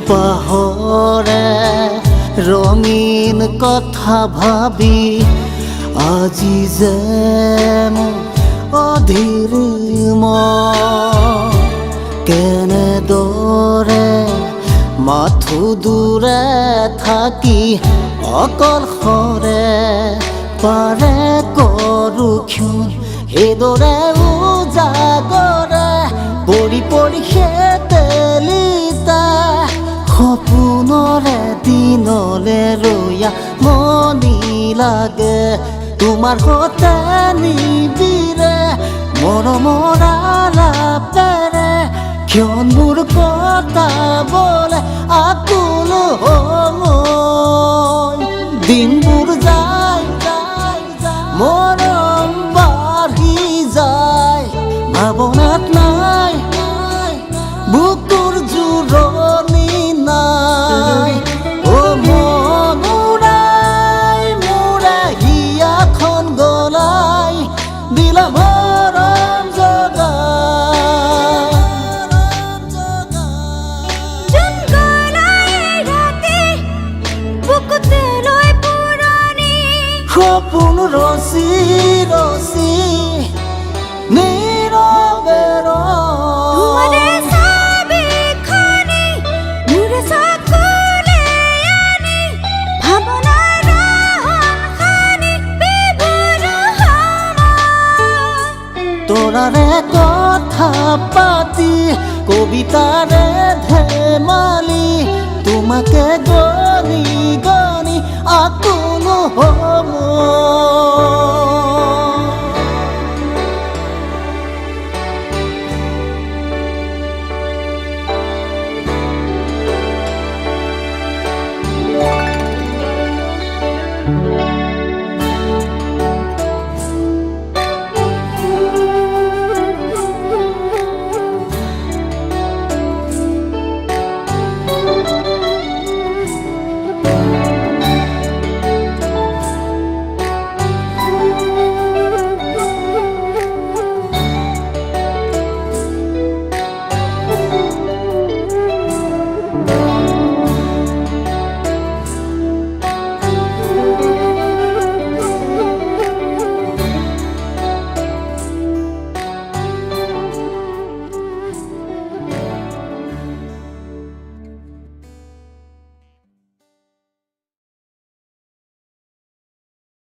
পাহৰে ৰঙীন কথা ভাবি আজি যে মোৰ অধীৰ মন কেনেদৰে মাথো দূৰে থাকি অকলশৰে পাৰে কৰো ক্ষণ সেইদৰে উজাগৰে পৰি পৰি সেতেলিতা সপোনৰে দিনলে ৰৈয়া মনি লাগে তোমাৰ সতে নিবিৰে মৰমৰ আলাপেৰে ক্ষণবোৰ কটাবলে আকুল সময় দিনবোৰ যায় মৰম বাঢ়ি যায় ভাৱনাত নাই বুকুৰ জোৰণি নাই অ' মন উৰাই মোৰে হিয়াখন গলাই দিলা মৰম জগাই জোন গলাই ৰাতি বুকুতে লৈ পুৰণি সপোন ৰচি ৰচি নীৰৱে তোমাৰে ছবিখনি মোৰে চকুলে আনি ভাৱনাৰ ৰহণখানি বিভোৰ সময় তোৰাৰে কথা পাতি কবিতাৰে ধেমালি তোমাকে গনি গনি আকুল সময়